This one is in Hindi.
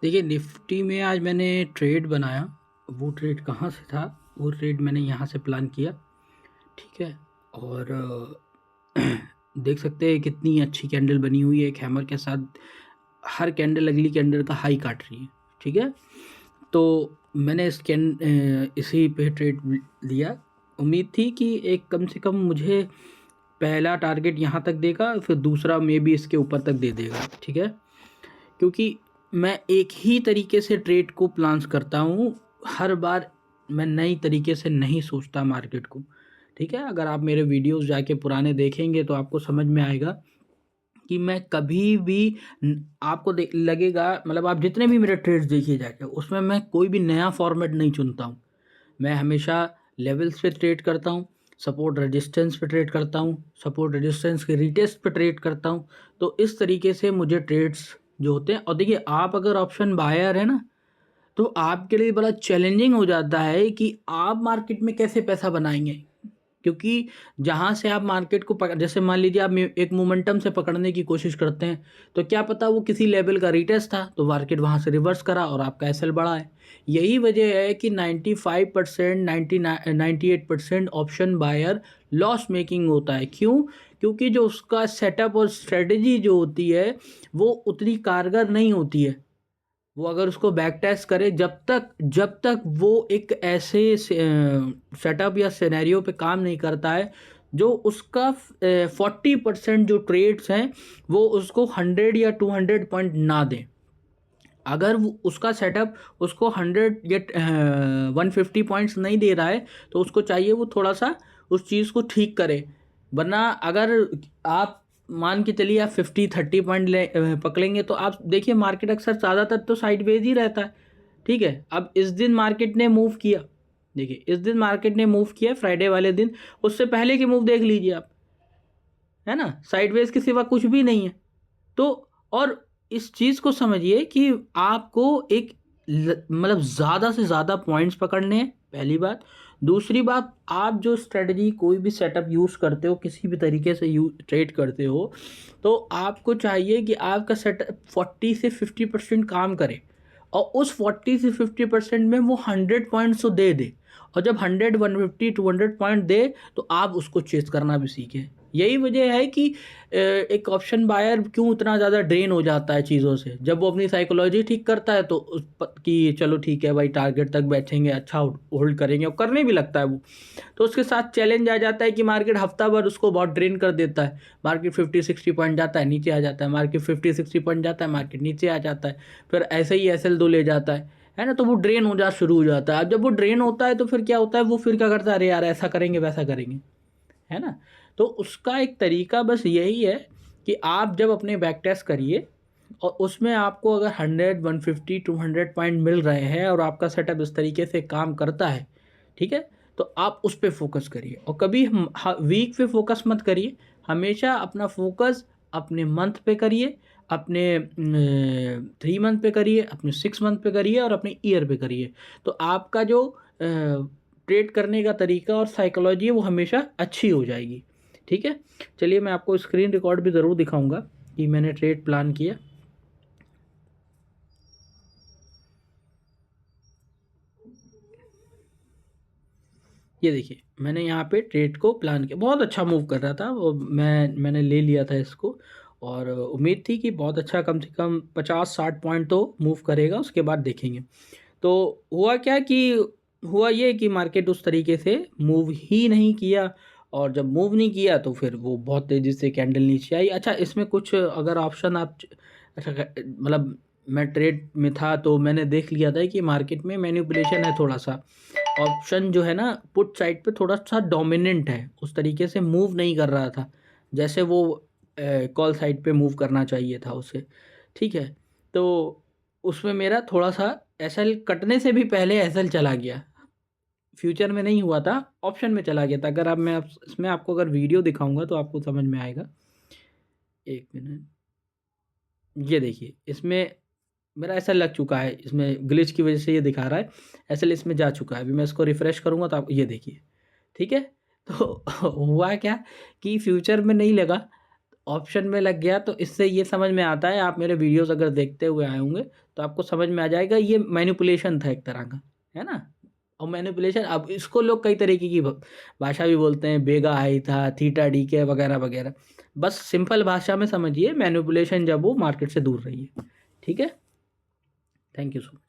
देखिए निफ्टी में आज मैंने ट्रेड बनाया। वो ट्रेड कहाँ से था? वो ट्रेड मैंने यहाँ से प्लान किया। ठीक है। और देख सकते हैं कितनी अच्छी कैंडल बनी हुई है एक हैमर के साथ। हर कैंडल अगली कैंडल का हाई काट रही है। ठीक है। तो मैंने इसी पे ट्रेड लिया। उम्मीद थी कि एक कम से कम मुझे पहला टारगेट यहाँ तक देगा, फिर दूसरा मे बी इसके ऊपर तक दे देगा। ठीक है। क्योंकि मैं एक ही तरीके से ट्रेड को प्लान्स करता हूँ। हर बार मैं नई तरीके से नहीं सोचता मार्केट को। ठीक है। अगर आप मेरे वीडियोस जाके पुराने देखेंगे तो आपको समझ में आएगा कि मैं कभी भी आपको लगेगा, मतलब आप जितने भी मेरे ट्रेड्स देखिए जाके, उसमें मैं कोई भी नया फॉर्मेट नहीं चुनता हूँ। मैं हमेशा लेवल्स पे ट्रेड करता हूँ, सपोर्ट रेजिस्टेंस पे ट्रेड करता हूँ, सपोर्ट रेजिस्टेंस के रीटेस्ट पे ट्रेड करता हूँ। तो इस तरीके से मुझे ट्रेड्स जो होते हैं, और देखिए आप अगर ऑप्शन बायर है ना, तो आपके लिए बड़ा चैलेंजिंग हो जाता है कि आप मार्केट में कैसे पैसा बनाएंगे। क्योंकि जहाँ से आप मार्केट को जैसे मान लीजिए आप एक मोमेंटम से पकड़ने की कोशिश करते हैं, तो क्या पता वो किसी लेवल का रीटेस्ट था तो मार्केट वहाँ से रिवर्स करा और आपका एसएल बढ़ा है। यही वजह है कि 95% 98% ऑप्शन बायर लॉस मेकिंग होता है। क्यों? क्योंकि जो उसका सेटअप और स्ट्रेटजी जो होती है वो उतनी कारगर नहीं होती है। वो अगर उसको बैक टेस्ट करे, जब तक वो एक ऐसे सेटअप या सिनेरियो पे काम नहीं करता है जो उसका 40% जो ट्रेड्स हैं वो उसको 100 या 200 पॉइंट ना दें। अगर वो उसका सेटअप उसको 100 या 150 पॉइंट्स नहीं दे रहा है तो उसको चाहिए वो थोड़ा सा उस चीज़ को ठीक करे। वरना अगर आप मान के चलिए आप 50-30 पॉइंट पकड़ेंगे तो आप देखिए मार्केट अक्सर ज़्यादातर तो साइडवेज ही रहता है। ठीक है। अब इस दिन मार्केट ने मूव किया, देखिए इस दिन मार्केट ने मूव किया फ्राइडे वाले दिन, उससे पहले की मूव देख लीजिए आप, है ना, साइडवेज के सिवा कुछ भी नहीं है। तो और इस चीज़ को समझिए कि आपको एक मतलब ज़्यादा से ज़्यादा पॉइंट्स पकड़ने हैं, पहली बात। दूसरी बात, आप जो स्ट्रेटजी कोई भी सेटअप यूज़ करते हो, किसी भी तरीके से ट्रेड करते हो, तो आपको चाहिए कि आपका सेटअप 40 से 50% काम करे और उस 40 से 50% में वो 100 पॉइंट्स तो दे दे। और जब 100 150 200 पॉइंट दे तो आप उसको चेस करना भी सीखें। यही वजह है कि एक ऑप्शन बायर क्यों इतना ज़्यादा ड्रेन हो जाता है चीज़ों से। जब वो अपनी साइकोलॉजी ठीक करता है तो कि चलो ठीक है भाई, टारगेट तक बैठेंगे, अच्छा होल्ड करेंगे, और करने भी लगता है वो। तो उसके साथ चैलेंज आ जाता है कि मार्केट हफ्ता भर उसको बहुत ड्रेन कर देता है। मार्केट 50-60 पॉइंट जाता है, नीचे आ जाता है, मार्केट 50-60 पॉइंट जाता है, मार्केट नीचे आ जाता है, फिर ऐसे ही SL2 ले जाता है ना। तो वो ड्रेन हो जा शुरू हो जाता है। अब जब वो ड्रेन होता है तो फिर क्या होता है, वो फिर क्या करता है, अरे यार ऐसा करेंगे वैसा करेंगे, है ना। तो उसका एक तरीका बस यही है कि आप जब अपने बैक टेस्ट करिए और उसमें आपको अगर 100 150 200 पॉइंट मिल रहे हैं और आपका सेटअप इस तरीके से काम करता है, ठीक है, तो आप उस पर फोकस करिए और कभी वीक पे फोकस मत करिए। हमेशा अपना फोकस अपने मंथ पे करिए, अपने 3 मंथ पे करिए, अपने 6 मंथ पे करिए और अपने ईयर पे करिए। तो आपका जो ट्रेड करने का तरीका और साइकोलॉजी है वो हमेशा अच्छी हो जाएगी। ठीक है। चलिए मैं आपको स्क्रीन रिकॉर्ड भी ज़रूर दिखाऊंगा कि मैंने ट्रेड प्लान किया। ये देखिए मैंने यहाँ पे ट्रेड को प्लान किया, बहुत अच्छा मूव कर रहा था वो, मैंने ले लिया था इसको। और उम्मीद थी कि बहुत अच्छा, कम से कम 50-60 पॉइंट तो मूव करेगा, उसके बाद देखेंगे। तो हुआ क्या कि हुआ ये कि मार्केट उस तरीके से मूव ही नहीं किया। और जब मूव नहीं किया तो फिर वो बहुत तेज़ी से कैंडल नीचे आई। अच्छा, इसमें कुछ अगर ऑप्शन आप, अच्छा मतलब मैं ट्रेड में था तो मैंने देख लिया था कि मार्केट में मैनिपुलेशन है थोड़ा सा। ऑप्शन जो है ना पुट साइड पे थोड़ा सा डोमिनेंट है, उस तरीके से मूव नहीं कर रहा था जैसे वो कॉल साइड पे मूव करना चाहिए था उसे। ठीक है। तो उसमें मेरा थोड़ा सा एसएल कटने से भी पहले एसएल चला गया। फ्यूचर में नहीं हुआ था, ऑप्शन में चला गया था। अगर आप मैं इसमें आपको अगर वीडियो दिखाऊंगा तो आपको समझ में आएगा। एक मिनट, ये देखिए इसमें मेरा ऐसा लग चुका है, इसमें ग्लिच की वजह से ये दिखा रहा है एसएल इसमें जा चुका है। अभी मैं इसको रिफ्रेश करूंगा तो आप ये देखिए। ठीक है। तो हुआ क्या कि फ्यूचर में नहीं लगा, ऑप्शन में लग गया, तो इससे ये समझ में आता है, आप मेरे वीडियोस अगर देखते हुए आए होंगे तो आपको समझ में आ जाएगा ये मैनिपुलेशन था एक तरह का, है ना। और मैनिपुलेशन, अब इसको लोग कई तरीके की भाषा भी बोलते हैं, बेगा हाई था, थीटा डी के वगैरह वगैरह। बस सिंपल भाषा में समझिए, मैनिपुलेशन जब वो मार्केट से दूर रही है। ठीक है, थैंक यू सो मच।